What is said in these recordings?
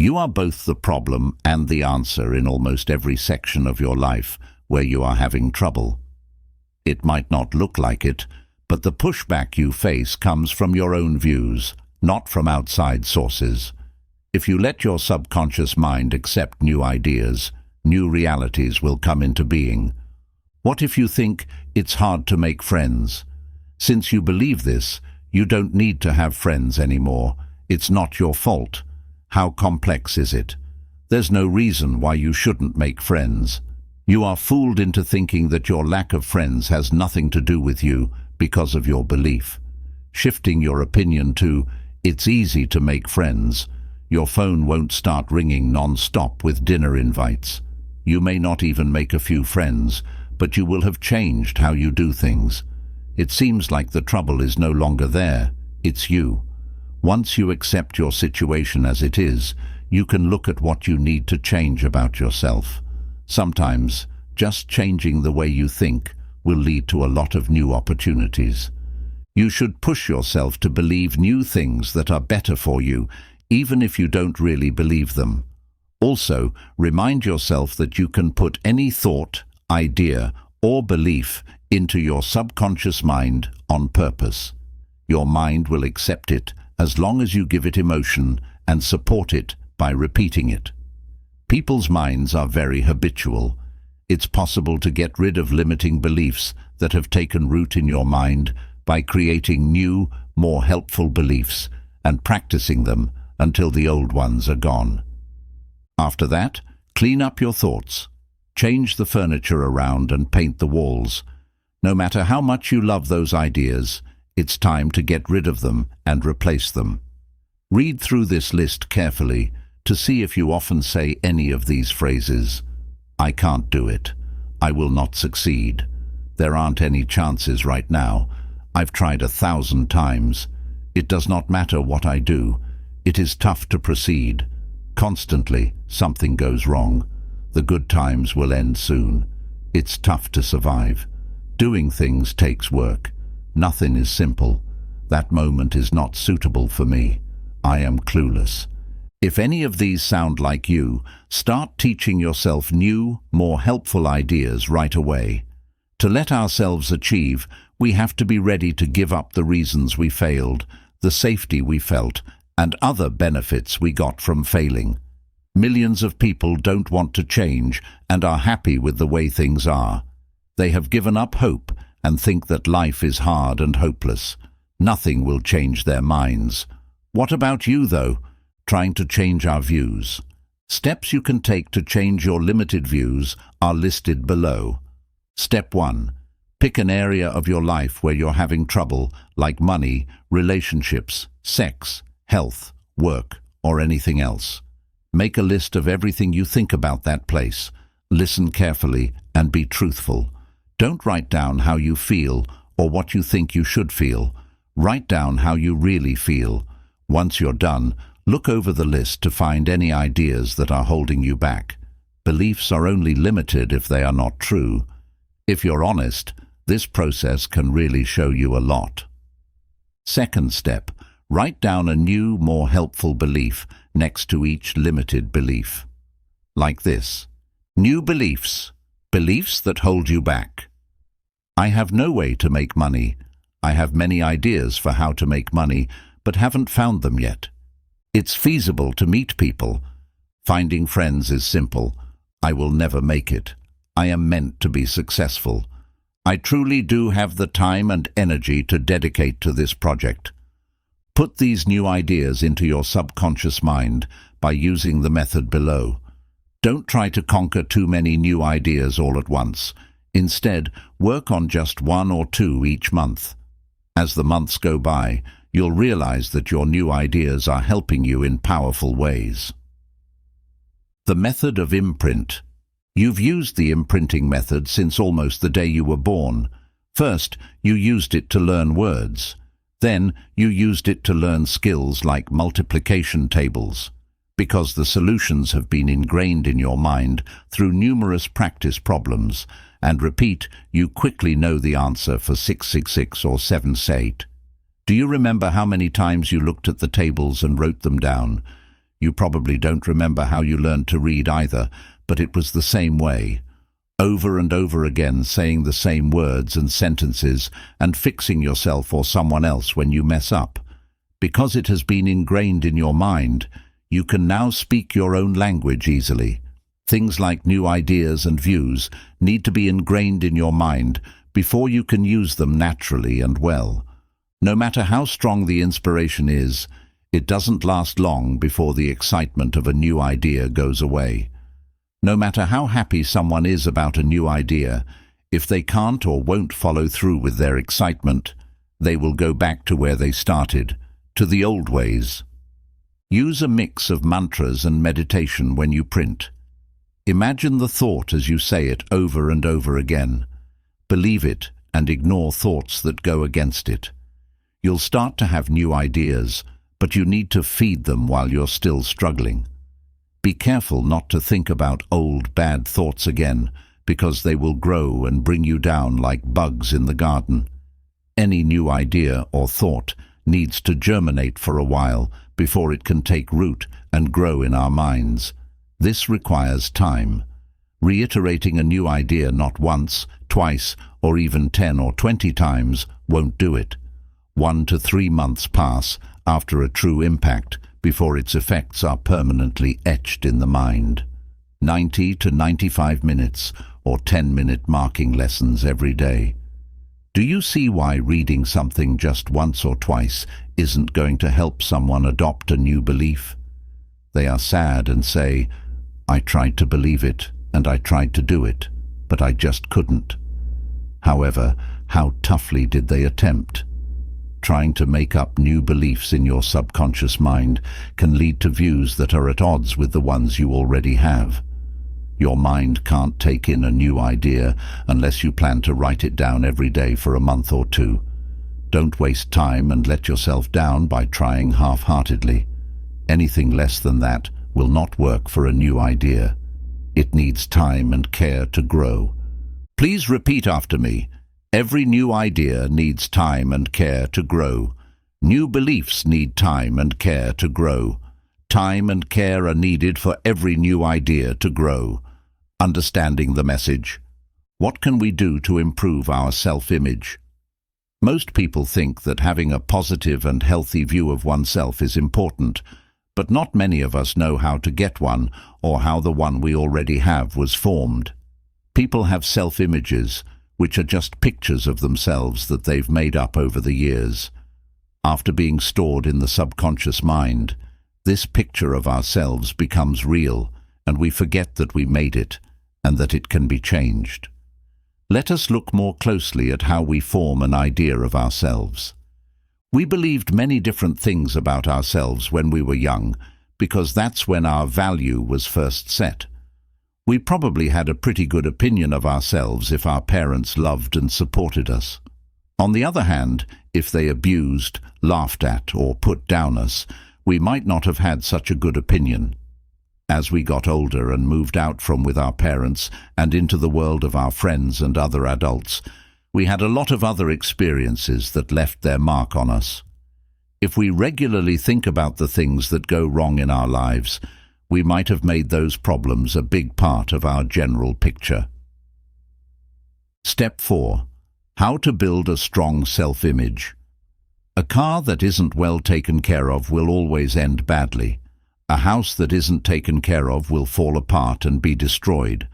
You are both the problem and the answer in almost every section of your life where you are having trouble. It might not look like it, but the pushback you face comes from your own views, not from outside sources. If you let your subconscious mind accept new ideas, new realities will come into being. What if you think it's hard to make friends? Since you believe this, you don't need to have friends anymore. It's not your fault. How complex is it? There's no reason why you shouldn't make friends. You are fooled into thinking that your lack of friends has nothing to do with you because of your belief. Shifting your opinion to, it's easy to make friends, your phone won't start ringing non-stop with dinner invites. You may not even make a few friends, but you will have changed how you do things. It seems like the trouble is no longer there, it's you. Once you accept your situation as it is, you can look at what you need to change about yourself. Sometimes, just changing the way you think will lead to a lot of new opportunities. You should push yourself to believe new things that are better for you, even if you don't really believe them. Also, remind yourself that you can put any thought, idea, or belief into your subconscious mind on purpose. Your mind will accept it as long as you give it emotion and support it by repeating it. People's minds are very habitual. It's possible to get rid of limiting beliefs that have taken root in your mind by creating new, more helpful beliefs and practicing them until the old ones are gone. After that, clean up your thoughts. Change the furniture around and paint the walls. No matter how much you love those ideas, it's time to get rid of them and replace them. Read through this list carefully to see if you often say any of these phrases. I can't do it. I will not succeed. There aren't any chances right now. I've tried 1,000 times. It does not matter what I do. It is tough to proceed. Constantly, something goes wrong. The good times will end soon. It's tough to survive. Doing things takes work. Nothing is simple. That moment is not suitable for me. I am clueless. If any of these sound like you, start teaching yourself new, more helpful ideas right away. To let ourselves achieve, we have to be ready to give up the reasons we failed, the safety we felt, and other benefits we got from failing. Millions of people don't want to change and are happy with the way things are. They have given up hope and think that life is hard and hopeless. Nothing will change their minds. What about you, though? Trying to change our views. Steps you can take to change your limited views are listed below. Step 1. Pick an area of your life where you're having trouble, like money, relationships, sex, health, work, or anything else. Make a list of everything you think about that place. Listen carefully and be truthful. Don't write down how you feel or what you think you should feel. Write down how you really feel. Once you're done, look over the list to find any ideas that are holding you back. Beliefs are only limited if they are not true. If you're honest, this process can really show you a lot. Second step, write down a new, more helpful belief next to each limited belief. Like this. New beliefs. Beliefs that hold you back. I have no way to make money. I have many ideas for how to make money, but haven't found them yet. It's feasible to meet people. Finding friends is simple. I will never make it. I am meant to be successful. I truly do have the time and energy to dedicate to this project. Put these new ideas into your subconscious mind by using the method below. Don't try to conquer too many new ideas all at once. Instead, work on just 1 or 2 each month. As the months go by, you'll realize that your new ideas are helping you in powerful ways. The method of imprint. You've used the imprinting method since almost the day you were born. First, you used it to learn words. Then, you used it to learn skills like multiplication tables. Because the solutions have been ingrained in your mind through numerous practice problems, and repeat, you quickly know the answer for 666 or 768. Do you remember how many times you looked at the tables and wrote them down? You probably don't remember how you learned to read either, but it was the same way. Over and over again saying the same words and sentences and fixing yourself or someone else when you mess up. Because it has been ingrained in your mind, you can now speak your own language easily. Things like new ideas and views need to be ingrained in your mind before you can use them naturally and well. No matter how strong the inspiration is, it doesn't last long before the excitement of a new idea goes away. No matter how happy someone is about a new idea, if they can't or won't follow through with their excitement, they will go back to where they started, to the old ways. Use a mix of mantras and meditation when you print. Imagine the thought as you say it over and over again. Believe it and ignore thoughts that go against it. You'll start to have new ideas, but you need to feed them while you're still struggling. Be careful not to think about old bad thoughts again, because they will grow and bring you down like bugs in the garden. Any new idea or thought needs to germinate for a while before it can take root and grow in our minds. This requires time. Reiterating a new idea not once, twice, or even 10 or 20 times won't do it. 1 to 3 months pass after a true impact before its effects are permanently etched in the mind. 90 to 95 minutes or 10-minute marking lessons every day. Do you see why reading something just once or twice isn't going to help someone adopt a new belief? They are sad and say, "I tried to believe it and I tried to do it, but I just couldn't." However, how toughly did they attempt? Trying to make up new beliefs in your subconscious mind can lead to views that are at odds with the ones you already have. Your mind can't take in a new idea unless you plan to write it down every day for a month or 2. Don't waste time and let yourself down by trying half-heartedly. Anything less than that will not work for a new idea. It needs time and care to grow. Please repeat after me. Every new idea needs time and care to grow. New beliefs need time and care to grow. Time and care are needed for every new idea to grow. Understanding the message? What can we do to improve our self-image? Most people think that having a positive and healthy view of oneself is important, but not many of us know how to get one or how the one we already have was formed. People have self-images, which are just pictures of themselves that they've made up over the years. After being stored in the subconscious mind, this picture of ourselves becomes real, and we forget that we made it and that it can be changed. Let us look more closely at how we form an idea of ourselves. We believed many different things about ourselves when we were young, because that's when our value was first set. We probably had a pretty good opinion of ourselves if our parents loved and supported us. On the other hand, if they abused, laughed at, or put down us, we might not have had such a good opinion. As we got older and moved out from with our parents and into the world of our friends and other adults, we had a lot of other experiences that left their mark on us. If we regularly think about the things that go wrong in our lives, we might have made those problems a big part of our general picture. Step 4. How to build a strong self-image. A car that isn't well taken care of will always end badly. A house that isn't taken care of will fall apart and be destroyed.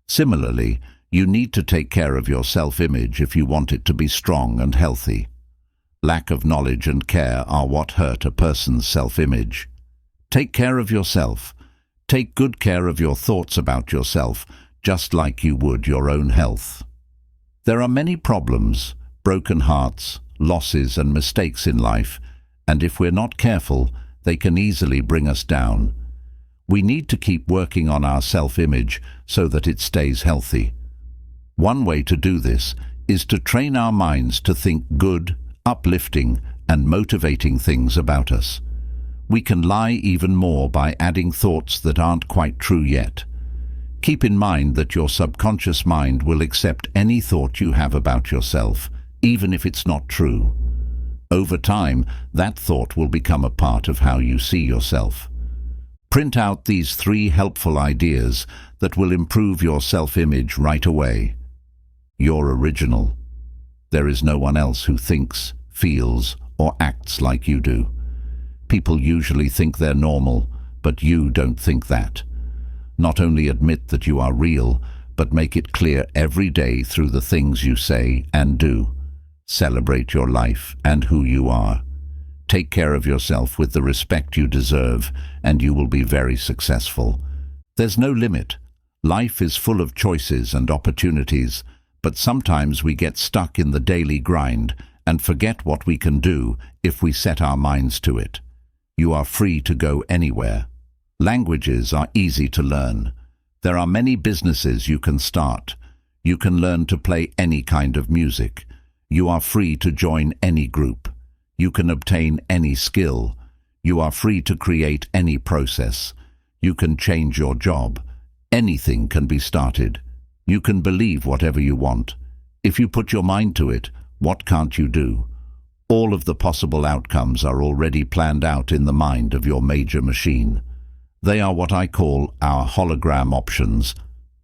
Similarly, you need to take care of your self-image if you want it to be strong and healthy. Lack of knowledge and care are what hurt a person's self-image. Take care of yourself. Take good care of your thoughts about yourself, just like you would your own health. There are many problems, broken hearts, losses and mistakes in life, and if we're not careful, they can easily bring us down. We need to keep working on our self-image so that it stays healthy. One way to do this is to train our minds to think good, uplifting, and motivating things about us. We can lie even more by adding thoughts that aren't quite true yet. Keep in mind that your subconscious mind will accept any thought you have about yourself, even if it's not true. Over time, that thought will become a part of how you see yourself. Print out these 3 helpful ideas that will improve your self-image right away. You're original. There is no one else who thinks, feels, or acts like you do. People usually think they're normal, but you don't think that. Not only admit that you are real, but make it clear every day through the things you say and do. Celebrate your life and who you are. Take care of yourself with the respect you deserve, and you will be very successful. There's no limit. Life is full of choices and opportunities, but sometimes we get stuck in the daily grind and forget what we can do if we set our minds to it. You are free to go anywhere. Languages are easy to learn. There are many businesses you can start. You can learn to play any kind of music. You are free to join any group. You can obtain any skill. You are free to create any process. You can change your job. Anything can be started. You can believe whatever you want. If you put your mind to it, what can't you do? All of the possible outcomes are already planned out in the mind of your major machine. They are what I call our hologram options.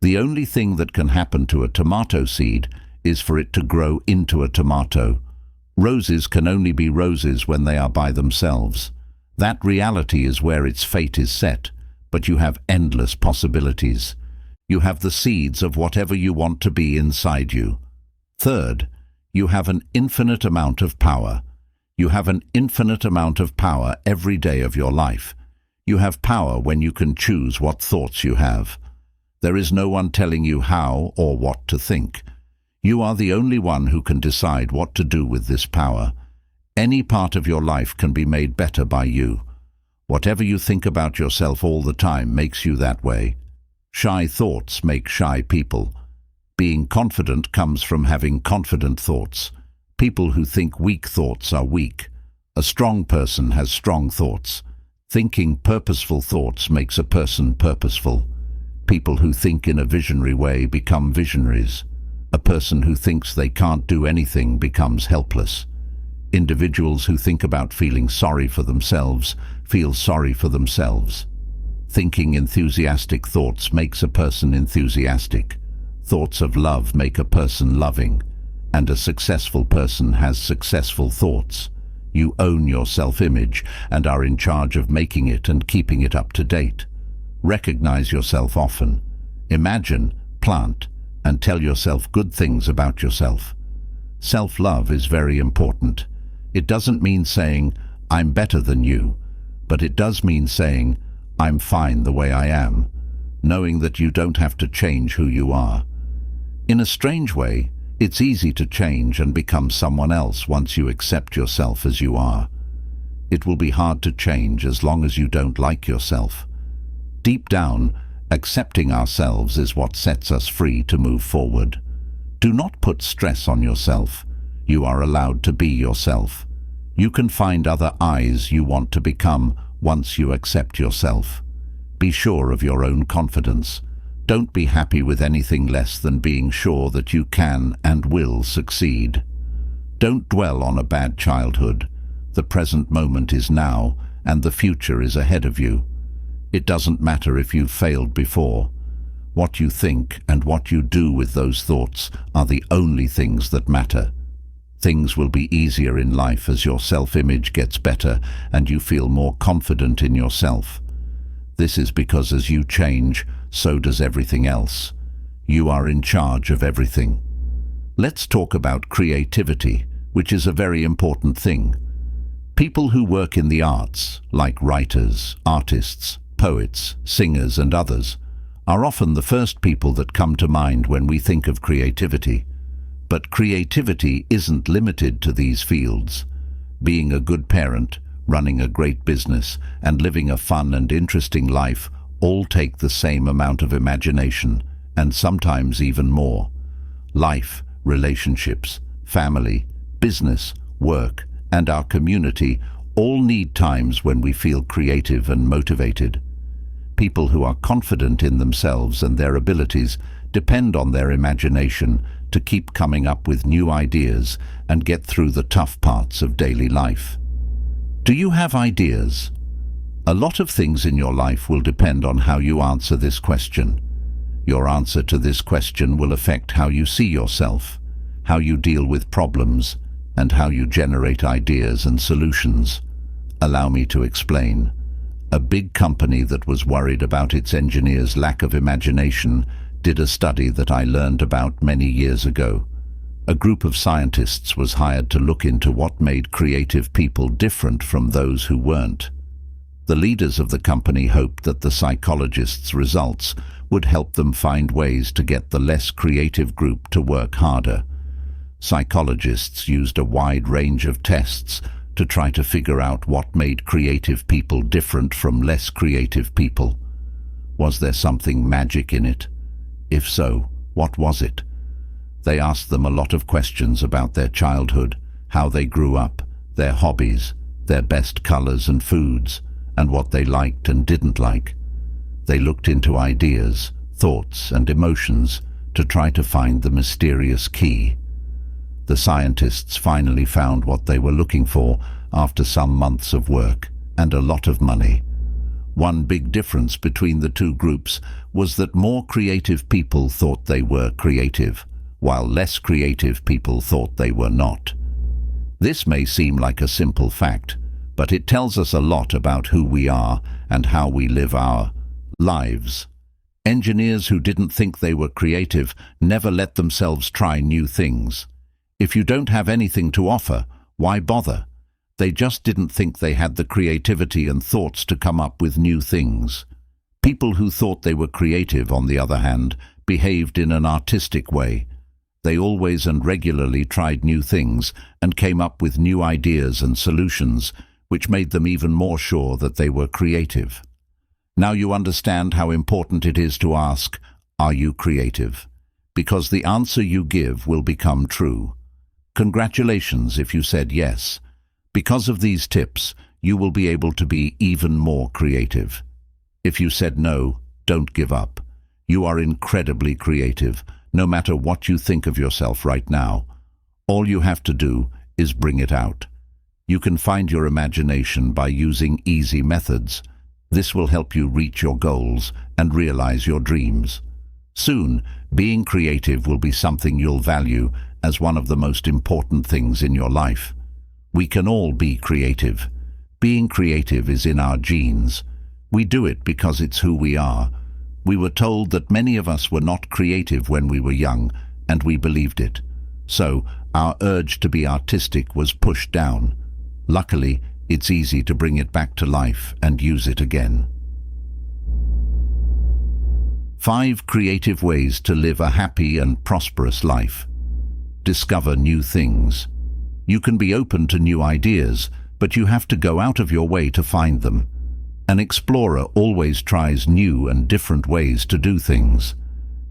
The only thing that can happen to a tomato seed is for it to grow into a tomato. Roses can only be roses when they are by themselves. That reality is where its fate is set, but you have endless possibilities. You have the seeds of whatever you want to be inside you. Third, you have an infinite amount of power. You have an infinite amount of power every day of your life. You have power when you can choose what thoughts you have. There is no one telling you how or what to think. You are the only one who can decide what to do with this power. Any part of your life can be made better by you. Whatever you think about yourself all the time makes you that way. Shy thoughts make shy people. Being confident comes from having confident thoughts. People who think weak thoughts are weak. A strong person has strong thoughts. Thinking purposeful thoughts makes a person purposeful. People who think in a visionary way become visionaries. A person who thinks they can't do anything becomes helpless. Individuals who think about feeling sorry for themselves feel sorry for themselves. Thinking enthusiastic thoughts makes a person enthusiastic. Thoughts of love make a person loving. And a successful person has successful thoughts. You own your self-image and are in charge of making it and keeping it up to date. Recognize yourself often. Imagine, plant, and tell yourself good things about yourself. Self-love is very important. It doesn't mean saying, "I'm better than you," but it does mean saying, "I'm fine the way I am," knowing that you don't have to change who you are. In a strange way, it's easy to change and become someone else once you accept yourself as you are. It will be hard to change as long as you don't like yourself. Deep down, accepting ourselves is what sets us free to move forward. Do not put stress on yourself. You are allowed to be yourself. You can find other eyes you want to become once you accept yourself. Be sure of your own confidence. Don't be happy with anything less than being sure that you can and will succeed. Don't dwell on a bad childhood. The present moment is now, and the future is ahead of you. It doesn't matter if you've failed before. What you think and what you do with those thoughts are the only things that matter. Things will be easier in life as your self-image gets better and you feel more confident in yourself. This is because as you change, so does everything else. You are in charge of everything. Let's talk about creativity, which is a very important thing. People who work in the arts, like writers, artists, poets, singers and others, are often the first people that come to mind when we think of creativity. But creativity isn't limited to these fields. Being a good parent, running a great business, and living a fun and interesting life all take the same amount of imagination, and sometimes even more. Life, relationships, family, business, work, and our community all need times when we feel creative and motivated. People who are confident in themselves and their abilities depend on their imagination to keep coming up with new ideas and get through the tough parts of daily life. Do you have ideas? A lot of things in your life will depend on how you answer this question. Your answer to this question will affect how you see yourself, how you deal with problems, and how you generate ideas and solutions. Allow me to explain. A big company that was worried about its engineers' lack of imagination did a study that I learned about many years ago. A group of scientists was hired to look into what made creative people different from those who weren't. The leaders of the company hoped that the psychologists' results would help them find ways to get the less creative group to work harder. Psychologists used a wide range of tests to try to figure out what made creative people different from less creative people. Was there something magic in it? If so, what was it? They asked them a lot of questions about their childhood, how they grew up, their hobbies, their best colors and foods, and what they liked and didn't like. They looked into ideas, thoughts, and emotions to try to find the mysterious key. The scientists finally found what they were looking for after some months of work and a lot of money. One big difference between the two groups was that more creative people thought they were creative, while less creative people thought they were not. This may seem like a simple fact, but it tells us a lot about who we are and how we live our lives. Engineers who didn't think they were creative never let themselves try new things. If you don't have anything to offer, why bother? They just didn't think they had the creativity and thoughts to come up with new things. People who thought they were creative, on the other hand, behaved in an artistic way. They always and regularly tried new things and came up with new ideas and solutions, which made them even more sure that they were creative. Now you understand how important it is to ask, are you creative? Because the answer you give will become true. Congratulations if you said yes. Because of these tips, you will be able to be even more creative. If you said no, don't give up. You are incredibly creative, no matter what you think of yourself right now. All you have to do is bring it out. You can find your imagination by using easy methods. This will help you reach your goals and realize your dreams. Soon, being creative will be something you'll value as one of the most important things in your life. We can all be creative. Being creative is in our genes. We do it because it's who we are. We were told that many of us were not creative when we were young, and we believed it. So, our urge to be artistic was pushed down. Luckily, it's easy to bring it back to life and use it again. 5 creative ways to live a happy and prosperous life. Discover new things. You can be open to new ideas, but you have to go out of your way to find them. An explorer always tries new and different ways to do things.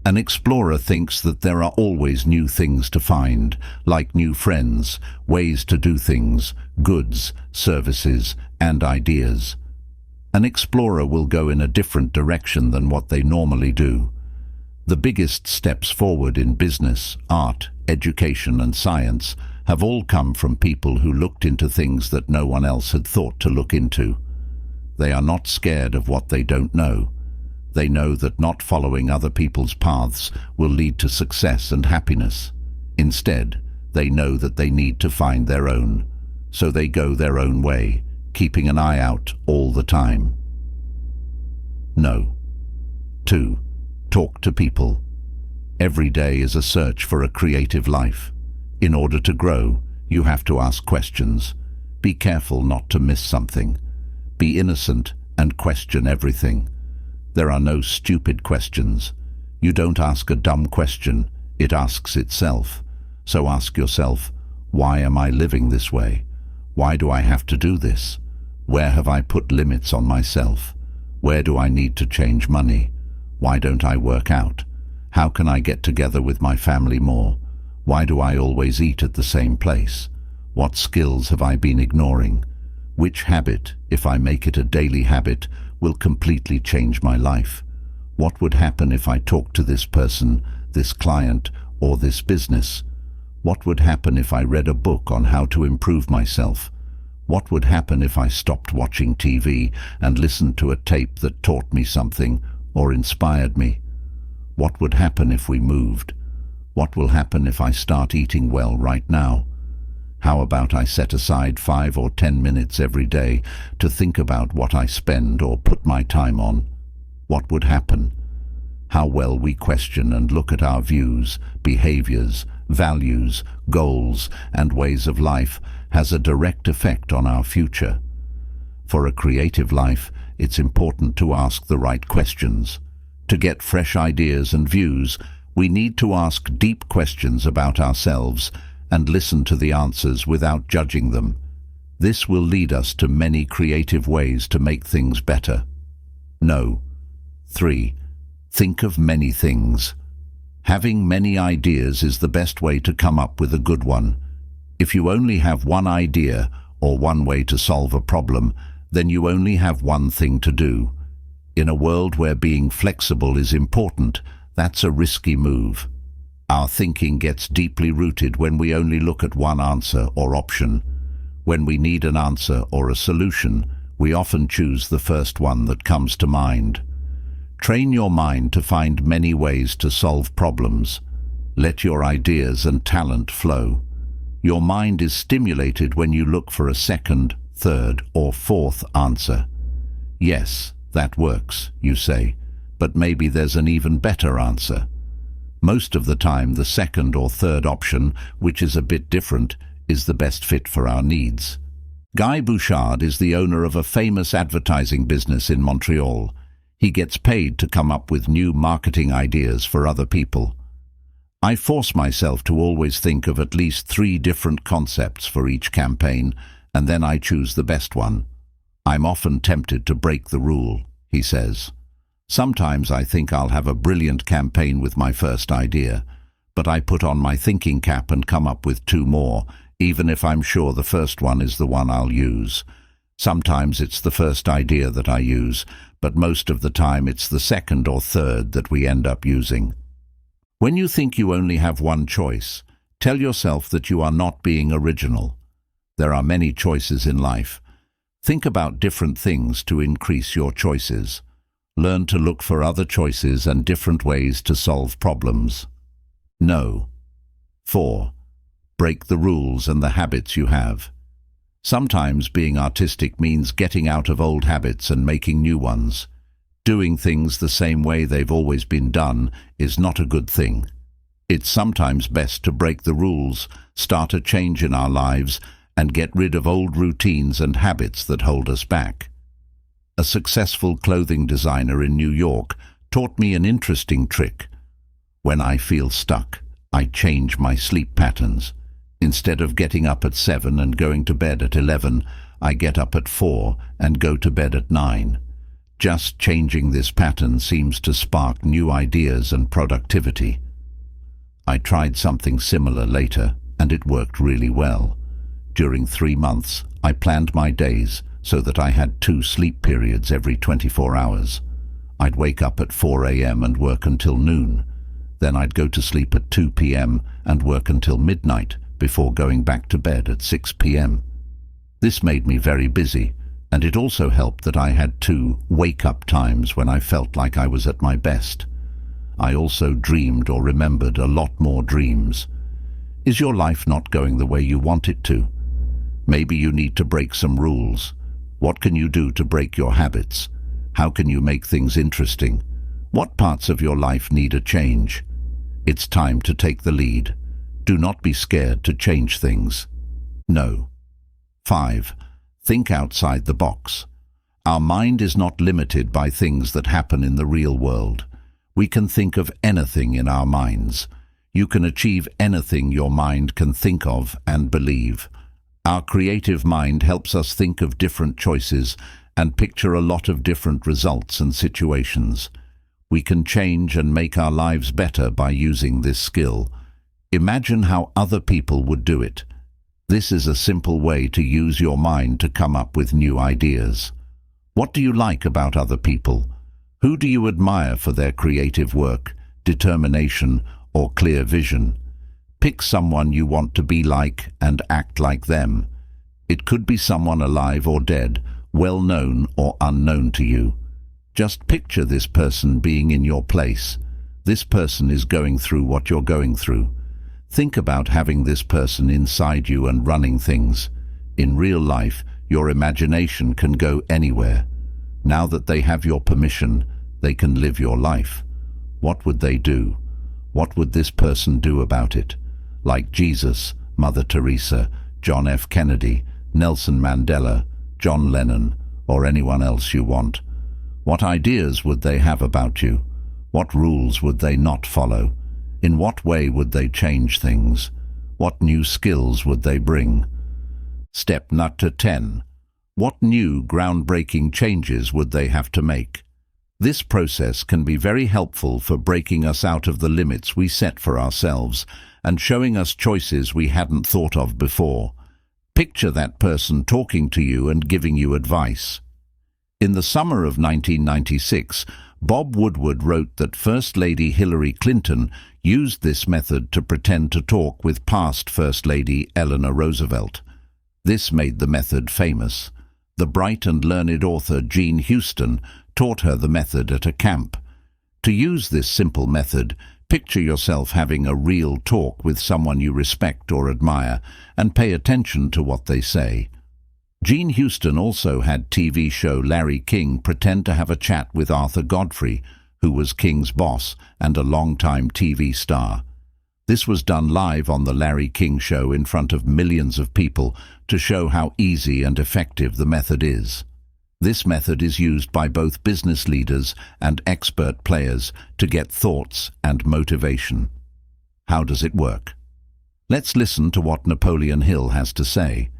An explorer thinks that there are always new things to find, like new friends, ways to do things, goods, services, and ideas. An explorer will go in a different direction than what they normally do. The biggest steps forward in business, art, education, and science have all come from people who looked into things that no one else had thought to look into. They are not scared of what they don't know. They know that not following other people's paths will lead to success and happiness. Instead, they know that they need to find their own, so they go their own way, keeping an eye out all the time. No. 2. Talk to people. Every day is a search for a creative life. In order to grow, you have to ask questions. Be careful not to miss something. Be innocent and question everything. There are no stupid questions. You don't ask a dumb question, it asks itself. So ask yourself, why am I living this way? Why do I have to do this? Where have I put limits on myself? Where do I need to change money? Why don't I work out? How can I get together with my family more? Why do I always eat at the same place? What skills have I been ignoring? Which habit, if I make it a daily habit, will completely change my life? What would happen if I talked to this person, this client, or this business? What would happen if I read a book on how to improve myself? What would happen if I stopped watching TV and listened to a tape that taught me something or inspired me? What would happen if we moved? What will happen if I start eating well right now? How about I set aside 5 or 10 minutes every day to think about what I spend or put my time on? What would happen? How well we question and look at our views, behaviors, values, goals, and ways of life has a direct effect on our future. For a creative life, it's important to ask the right questions. To get fresh ideas and views, we need to ask deep questions about ourselves and listen to the answers without judging them. This will lead us to many creative ways to make things better. No. 3. Think of many things. Having many ideas is the best way to come up with a good one. If you only have one idea or one way to solve a problem, then you only have one thing to do. In a world where being flexible is important, that's a risky move. Our thinking gets deeply rooted when we only look at one answer or option. When we need an answer or a solution, we often choose the first one that comes to mind. Train your mind to find many ways to solve problems. Let your ideas and talent flow. Your mind is stimulated when you look for a second, third, or fourth answer. Yes, that works, you say, but maybe there's an even better answer. Most of the time, the second or third option, which is a bit different, is the best fit for our needs. Guy Bouchard is the owner of a famous advertising business in Montreal. He gets paid to come up with new marketing ideas for other people. I force myself to always think of at least 3 different concepts for each campaign, and then I choose the best one. I'm often tempted to break the rule, he says. Sometimes I think I'll have a brilliant campaign with my first idea, but I put on my thinking cap and come up with 2 more, even if I'm sure the first one is the one I'll use. Sometimes it's the first idea that I use, but most of the time it's the second or third that we end up using. When you think you only have one choice, tell yourself that you are not being original. There are many choices in life. Think about different things to increase your choices. Learn to look for other choices and different ways to solve problems. No. 4. Break the rules and the habits you have. Sometimes being artistic means getting out of old habits and making new ones. Doing things the same way they've always been done is not a good thing. It's sometimes best to break the rules, start a change in our lives, and get rid of old routines and habits that hold us back. A successful clothing designer in New York taught me an interesting trick. When I feel stuck, I change my sleep patterns. Instead of getting up at 7 and going to bed at 11, I get up at 4 and go to bed at 9. Just changing this pattern seems to spark new ideas and productivity. I tried something similar later, and it worked really well. During 3 months, I planned my days so that I had 2 sleep periods every 24 hours. I'd wake up at 4 a.m. and work until noon. Then I'd go to sleep at 2 p.m. and work until midnight before going back to bed at 6 p.m. This made me very busy, and it also helped that I had 2 wake-up times when I felt like I was at my best. I also dreamed or remembered a lot more dreams. Is your life not going the way you want it to? Maybe you need to break some rules. What can you do to break your habits? How can you make things interesting? What parts of your life need a change? It's time to take the lead. Do not be scared to change things. No. 5. Think outside the box. Our mind is not limited by things that happen in the real world. We can think of anything in our minds. You can achieve anything your mind can think of and believe. Our creative mind helps us think of different choices and picture a lot of different results and situations. We can change and make our lives better by using this skill. Imagine how other people would do it. This is a simple way to use your mind to come up with new ideas. What do you like about other people? Who do you admire for their creative work, determination, or clear vision? Pick someone you want to be like and act like them. It could be someone alive or dead, well known or unknown to you. Just picture this person being in your place. This person is going through what you're going through. Think about having this person inside you and running things. In real life, your imagination can go anywhere. Now that they have your permission, they can live your life. What would they do? What would this person do about it? Like Jesus, Mother Teresa, John F. Kennedy, Nelson Mandela, John Lennon, or anyone else you want. What ideas would they have about you? What rules would they not follow? In what way would they change things? What new skills would they bring? Step Number 10. What new groundbreaking changes would they have to make? This process can be very helpful for breaking us out of the limits we set for ourselves and showing us choices we hadn't thought of before. Picture that person talking to you and giving you advice. In the summer of 1996, Bob Woodward wrote that First Lady Hillary Clinton used this method to pretend to talk with past First Lady Eleanor Roosevelt. This made the method famous. The bright and learned author Jean Houston taught her the method at a camp. To use this simple method, picture yourself having a real talk with someone you respect or admire and pay attention to what they say. Jean Houston also had TV show Larry King pretend to have a chat with Arthur Godfrey, who was King's boss and a longtime TV star. This was done live on the Larry King Show in front of millions of people to show how easy and effective the method is. This method is used by both business leaders and expert players to get thoughts and motivation. How does it work? Let's listen to what Napoleon Hill has to say.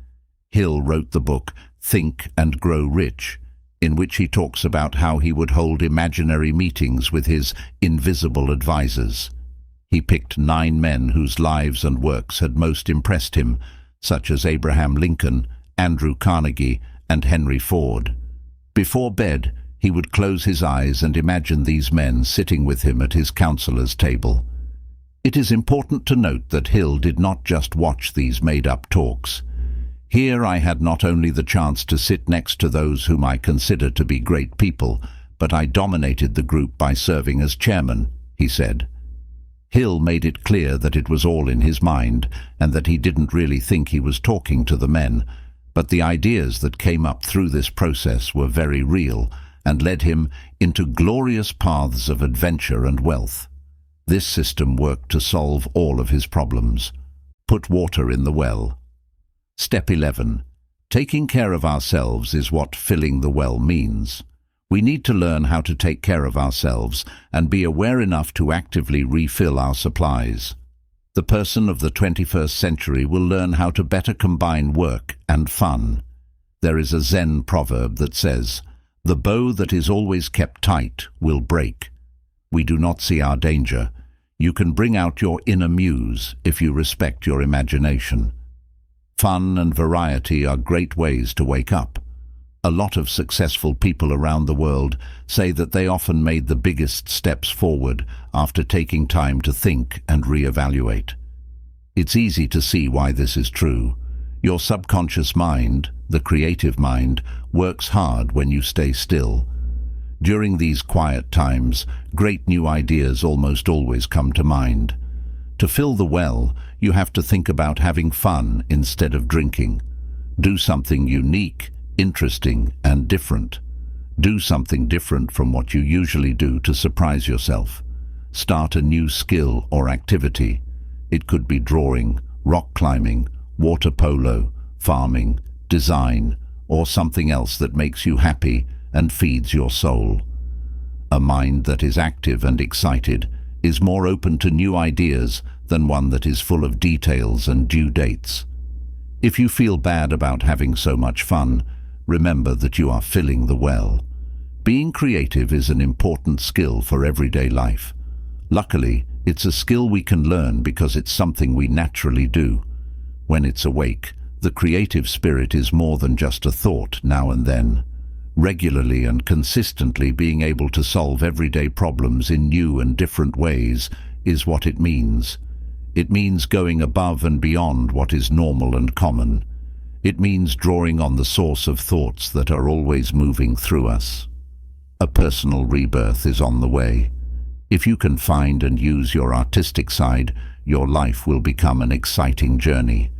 Hill wrote the book Think and Grow Rich, in which he talks about how he would hold imaginary meetings with his invisible advisors. He picked 9 men whose lives and works had most impressed him, such as Abraham Lincoln, Andrew Carnegie, and Henry Ford. Before bed, he would close his eyes and imagine these men sitting with him at his counselor's table. It is important to note that Hill did not just watch these made-up talks. Here I had not only the chance to sit next to those whom I consider to be great people, but I dominated the group by serving as chairman, he said. Hill made it clear that it was all in his mind and that he didn't really think he was talking to the men, but the ideas that came up through this process were very real and led him into glorious paths of adventure and wealth. This system worked to solve all of his problems. Put water in the well. Step 11. Taking care of ourselves is what filling the well means. We need to learn how to take care of ourselves and be aware enough to actively refill our supplies. The person of the 21st century will learn how to better combine work and fun. There is a Zen proverb that says, "The bow that is always kept tight will break." We do not see our danger. You can bring out your inner muse if you respect your imagination. Fun and variety are great ways to wake up. A lot of successful people around the world say that they often made the biggest steps forward after taking time to think and reevaluate. It's easy to see why this is true. Your subconscious mind, the creative mind, works hard when you stay still. During these quiet times, great new ideas almost always come to mind. To fill the well, you have to think about having fun instead of drinking. Do something unique, interesting, and different. Do something different from what you usually do to surprise yourself. Start a new skill or activity. It could be drawing, rock climbing, water polo, farming, design, or something else that makes you happy and feeds your soul. A mind that is active and excited is more open to new ideas than one that is full of details and due dates. If you feel bad about having so much fun, remember that you are filling the well. Being creative is an important skill for everyday life. Luckily, it's a skill we can learn because it's something we naturally do. When it's awake, the creative spirit is more than just a thought now and then. Regularly and consistently being able to solve everyday problems in new and different ways is what it means. It means going above and beyond what is normal and common. It means drawing on the source of thoughts that are always moving through us. A personal rebirth is on the way. If you can find and use your artistic side, your life will become an exciting journey.